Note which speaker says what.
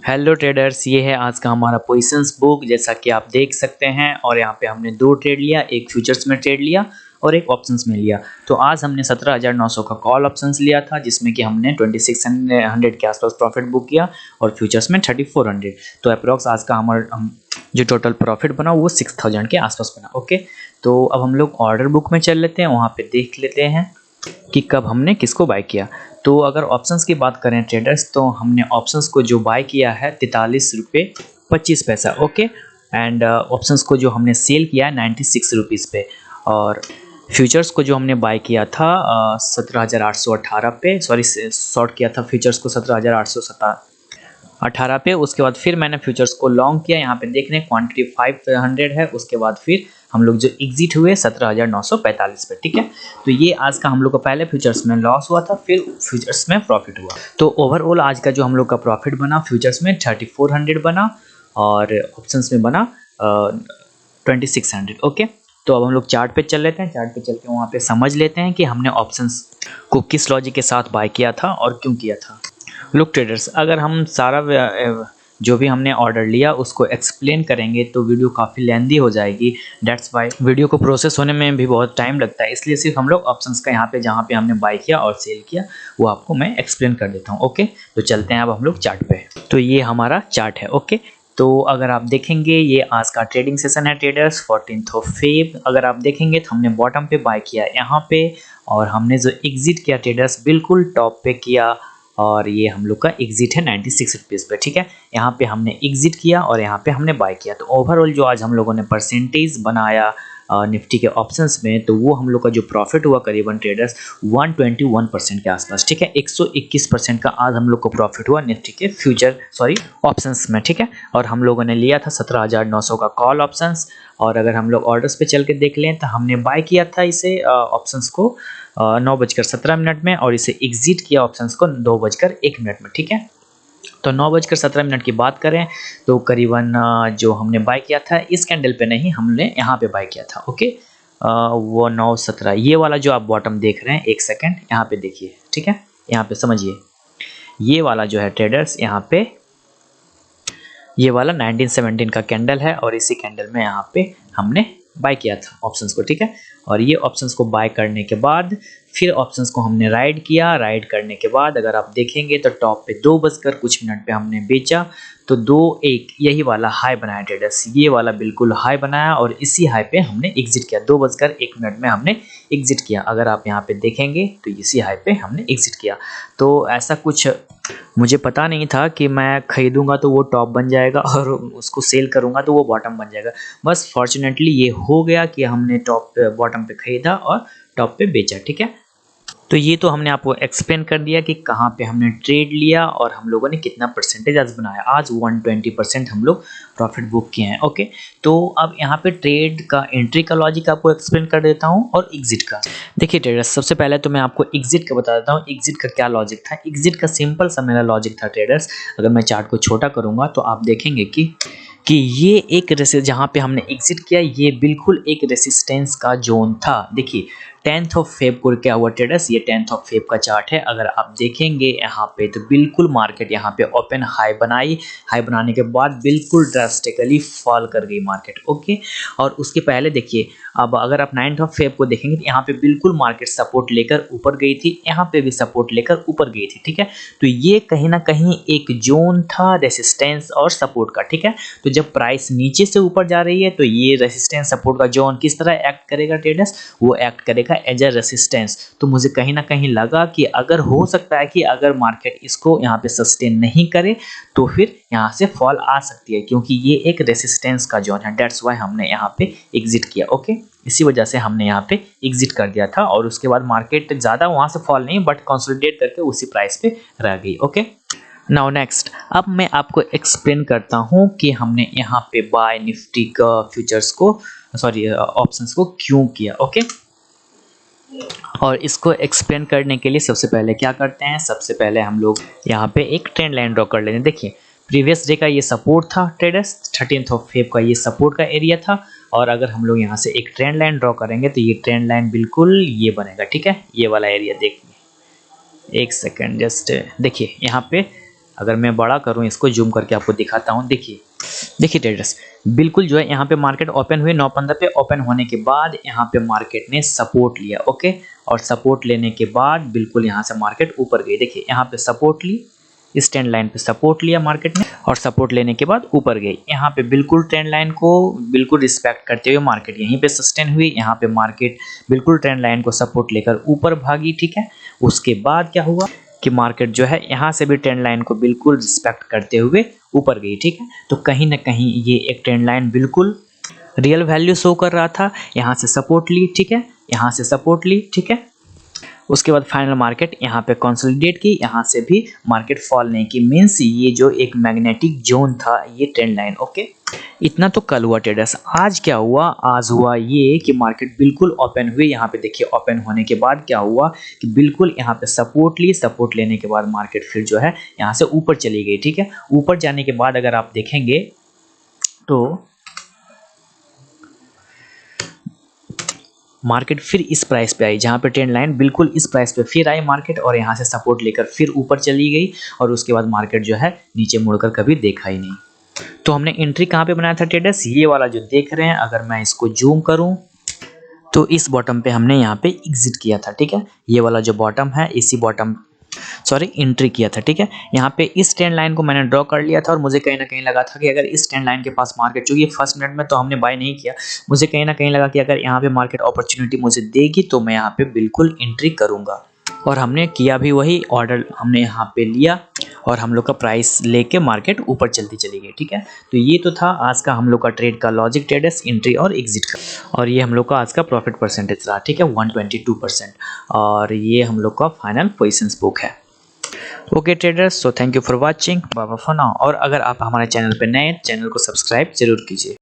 Speaker 1: Hello traders, ये है आज का हमारा पोजीशंस बुक। जैसा कि आप देख सकते हैं और यहाँ पे हमने दो ट्रेड लिया, एक फ्यूचर्स में ट्रेड लिया और एक ऑप्शंस में लिया। तो आज हमने 17,900 का कॉल ऑप्शंस लिया था, जिसमें कि हमने 2600 के आसपास प्रॉफिट बुक किया और फ्यूचर्स में 3400। तो अप्रॉक्स आज का हमारा जो टोटल प्रॉफिट बना वो 6000 के आसपास बना। ओके, तो अब हम लोग ऑर्डर बुक में चल लेते हैं, वहाँ पे देख लेते हैं कि कब हमने किसको बाय किया। तो अगर ऑप्शंस की बात करें ट्रेडर्स, तो हमने ऑप्शंस को जो बाय किया है 43 रुपये 25 पैसा। ओके, एंड ऑप्शंस को जो हमने सेल किया है 96 रुपीज़ पे, और फ्यूचर्स को जो हमने बाय किया था 17,818 पे, सॉरी शॉर्ट किया था फ्यूचर्स को 17,818 पे। उसके बाद फिर मैंने फ्यूचर्स को लॉन्ग किया, यहाँ पे देख रहे हैं क्वांटिटी 500 है। उसके बाद फिर हम लोग जो एग्जिट हुए 17,945 पे। ठीक है, तो ये आज का हम लोग का पहले फ्यूचर्स में लॉस हुआ था, फिर फ्यूचर्स में प्रॉफिट हुआ। तो ओवरऑल आज का जो हम लोग का प्रॉफिट बना फ्यूचर्स में 3400 बना और ऑप्शंस में बना 2600। ओके, तो अब हम लोग चार्ट पे चल लेते हैं। चार्ट पे चल के वहाँ पे समझ लेते हैं कि हमने ऑप्शंस को किस लॉजिक के साथ बाय किया था और क्यों किया था। लुक ट्रेडर्स, अगर हम सारा जो भी हमने ऑर्डर लिया उसको एक्सप्लेन करेंगे तो वीडियो काफ़ी लेंदी हो जाएगी। डेट्स वाई वीडियो को प्रोसेस होने में भी बहुत टाइम लगता है, इसलिए सिर्फ हम लोग ऑप्शंस का यहाँ पे जहाँ पे हमने बाय किया और सेल किया वो आपको मैं एक्सप्लेन कर देता हूँ। ओके, तो चलते हैं अब हम लोग चार्ट पे। तो ये हमारा चार्ट है। ओके, तो अगर आप देखेंगे ये आज का ट्रेडिंग सेशन है ट्रेडर्स 14 फेब। अगर आप देखेंगे तो हमने बॉटम पे बाय किया यहाँ पे, और हमने जो एग्जिट किया ट्रेडर्स बिल्कुल टॉप पे किया, और ये हम लोग का एग्जिट है 96 रुपीज़ पे। ठीक है, यहाँ पे हमने एग्जिट किया और यहाँ पे हमने बाय किया। तो ओवरऑल जो आज हम लोगों ने परसेंटेज बनाया निफ्टी के ऑप्शंस में, तो वो हम लोग का जो प्रॉफिट हुआ करीबन ट्रेडर्स 121% के आसपास। ठीक है, 121% का आज हम लोग को प्रॉफिट हुआ निफ्टी के फ्यूचर ऑप्शंस में। ठीक है, और हम लोगों ने लिया था 17,900 का कॉल ऑप्शंस। और अगर हम लोग ऑर्डर्स पे चल के देख लें तो हमने बाय किया था इसे ऑप्शंस को 9:17 में, और इसे एग्जिट किया ऑप्शंस को 2:01 में। ठीक है, तो 9:17 की बात करें तो करीबन जो हमने बाय किया था इस कैंडल पे नहीं, हमने यहाँ पे बाय किया था। ओके, वो 9:17 ये वाला जो आप बॉटम देख रहे हैं, एक सेकेंड यहाँ पे देखिए। ठीक है, यहाँ पे समझिए, ये वाला जो है ट्रेडर्स यहाँ पे ये वाला 1917 का कैंडल है, और इसी कैंडल में यहाँ पे हमने बाय किया था ऑप्शंस को। ठीक है, और ये ऑप्शंस को बाय करने के बाद फिर ऑप्शंस को हमने राइड किया। राइड करने के बाद अगर आप देखेंगे तो टॉप पे 2:00 पे हमने बेचा, तो 2:01 यही वाला हाई बनाया ट्रेडर्स, ये वाला बिल्कुल हाई बनाया, और इसी हाई पे हमने एग्जिट किया। 2:01 में हमने एग्जिट किया। अगर आप यहाँ पे देखेंगे तो इसी हाई पे हमने एग्जिट किया। तो ऐसा कुछ मुझे पता नहीं था कि मैं खरीदूंगा तो वो टॉप बन जाएगा और उसको सेल करूंगा तो वो बॉटम बन जाएगा। बस फॉर्चुनेटली ये हो गया कि हमने टॉप पे बॉटम पे खरीदा और टॉप पे बेचा। ठीक है, तो ये तो हमने आपको एक्सप्लेन कर दिया कि कहाँ पे हमने ट्रेड लिया और हम लोगों ने कितना परसेंटेज आज बनाया। आज 120% हम लोग प्रॉफिट बुक किए हैं। ओके, तो अब यहाँ पे ट्रेड का एंट्री का लॉजिक आपको एक्सप्लेन कर देता हूँ और एग्जिट का। देखिए ट्रेडर्स, सबसे पहले तो मैं आपको एग्जिट का बता देता हूँ। एग्जिट का क्या लॉजिक था। एग्जिट का सिंपल सा मेरा लॉजिक था ट्रेडर्स। अगर मैं चार्ट को छोटा करूँगा तो आप देखेंगे कि ये एक जहाँ पे हमने एग्जिट किया ये बिल्कुल एक रेसिस्टेंस का जोन था। देखिए 10 फेब को क्या हुआ ट्रेडर्स, ये 10 फेब का चार्ट है। अगर आप देखेंगे यहाँ पे तो बिल्कुल मार्केट यहाँ पे ओपन हाई बनाई, हाई बनाने के बाद बिल्कुल ड्रास्टिकली फॉल कर गई मार्केट। ओके, और उसके पहले देखिए, अब अगर आप 9 फेब को देखेंगे तो यहाँ पे बिल्कुल मार्केट सपोर्ट लेकर ऊपर गई थी, यहाँ पे भी सपोर्ट लेकर ऊपर गई थी। ठीक है, तो ये कहीं ना कहीं एक जोन था रेसिस्टेंस और सपोर्ट का। ठीक है, तो जब प्राइस नीचे से ऊपर जा रही है तो ये रेसिस्टेंस सपोर्ट का जोन किस तरह एक्ट करेगा ट्रेडर्स, वो एक्ट करेगा एज अ रेसिस्टेंस। तो मुझे कहीं ना कहीं लगा कि अगर हो सकता है कि अगर मार्केट इसको यहाँ पे सस्टेन नहीं करे तो फिर यहाँ से फॉल आ सकती है, क्योंकि ये एक रेसिस्टेंस का जोन है। डेट्स वाई हमने यहाँ पे एग्जिट किया। ओके, इसी वजह से हमने यहाँ पे एग्जिट कर दिया था, और उसके बाद मार्केट ज़्यादा वहाँ से फॉल नहीं बट कंसोलिडेट करके उसी प्राइस पे रह गई। ओके, नाउ नेक्स्ट, अब मैं आपको एक्सप्लेन करता हूँ कि हमने यहाँ पे बाय निफ्टी का फ्यूचर्स को ऑप्शंस को क्यों किया। ओके, और इसको एक्सप्लेन करने के लिए सबसे पहले क्या करते हैं, सबसे पहले हम लोग यहाँ पे एक ट्रेंड लाइन ड्रॉ कर लेते हैं। देखिए प्रीवियस डे का ये सपोर्ट था ट्रेडर्स, 13 फेब का ये सपोर्ट का एरिया था, और अगर हम लोग यहाँ से एक ट्रेंड लाइन ड्रॉ करेंगे तो ये ट्रेंड लाइन बिल्कुल ये बनेगा। ठीक है, ये वाला एरिया देखिए, एक सेकेंड जस्ट देखिए यहाँ पे अगर मैं बड़ा करूं इसको, जूम करके आपको दिखाता हूं, देखिए देखिए ट्रेडर्स, बिल्कुल जो है यहाँ पे मार्केट ओपन हुई 9:15 पे। ओपन होने के बाद यहाँ पे मार्केट ने सपोर्ट लिया, ओके, और सपोर्ट लेने के बाद बिल्कुल यहाँ से मार्केट ऊपर गई। देखिए यहाँ पे सपोर्ट ली, इस ट्रेंड लाइन पे सपोर्ट लिया मार्केट ने, और सपोर्ट लेने के बाद ऊपर गई। यहाँ पे बिल्कुल ट्रेंड लाइन को बिल्कुल रिस्पेक्ट करते हुए मार्केट यहीं पे सस्टेन हुई। यहाँ पे मार्केट बिल्कुल ट्रेंड लाइन को सपोर्ट लेकर ऊपर भागी, ठीक है। उसके बाद क्या हुआ कि मार्केट जो है यहाँ से भी ट्रेंड लाइन को बिल्कुल रिस्पेक्ट करते हुए ऊपर गई, ठीक है। तो कहीं ना कहीं ये एक ट्रेंड लाइन बिल्कुल रियल वैल्यू शो कर रहा था। यहाँ से सपोर्ट ली, ठीक है, यहाँ से सपोर्ट ली, ठीक है। उसके बाद फाइनल मार्केट यहाँ पे कंसोलिडेट की, यहाँ से भी मार्केट फॉल नहीं की। मींस ये जो एक मैग्नेटिक जोन था ये ट्रेंड लाइन, ओके। इतना तो कल हुआ ट्रेडर्स। आज क्या हुआ? आज हुआ ये कि मार्केट बिल्कुल ओपन हुई। यहाँ पे देखिए ओपन होने के बाद क्या हुआ कि बिल्कुल यहाँ पे सपोर्ट ली, सपोर्ट लेने के बाद मार्केट फिर जो है यहाँ से ऊपर चली गई, ठीक है। ऊपर जाने के बाद अगर आप देखेंगे तो मार्केट फिर इस प्राइस पे आई, जहाँ पे ट्रेंड लाइन बिल्कुल इस प्राइस पे फिर आई मार्केट, और यहाँ से सपोर्ट लेकर फिर ऊपर चली गई, और उसके बाद मार्केट जो है नीचे मुड़कर कभी देखा ही नहीं। तो हमने एंट्री कहाँ पे बनाया था ट्रेडर्स? ये वाला जो देख रहे हैं, अगर मैं इसको जूम करूँ तो इस बॉटम पे हमने यहाँ पे एग्जिट किया था, ठीक है। ये वाला जो बॉटम है, इसी बॉटम एंट्री किया था, ठीक है। यहाँ पे इस ट्रेंड लाइन को मैंने ड्रॉ कर लिया था, और मुझे कहीं ना कहीं लगा था कि अगर इस ट्रेंड लाइन के पास मार्केट, चूंकि फर्स्ट मिनट में तो हमने बाय नहीं किया, मुझे कहीं ना कहीं लगा कि अगर यहाँ पे मार्केट अपॉर्चुनिटी मुझे देगी तो मैं यहाँ पे बिल्कुल एंट्री करूंगा। और हमने किया भी वही, ऑर्डर हमने यहाँ पे लिया और हम लोग का प्राइस लेके मार्केट ऊपर चलती चली गई, ठीक है। तो ये तो था आज का हम लोग का ट्रेड का लॉजिक, ट्रेडर्स, एंट्री और एग्जिट का। और ये हम लोग का आज का प्रॉफिट परसेंटेज रहा, ठीक है, 122%। और ये हम लोग का फाइनल पोजीशंस बुक है। Okay traders, so thank you for watching, bye bye for now. और अगर आप हमारे चैनल पे नए हैं, चैनल को सब्सक्राइब जरूर कीजिए।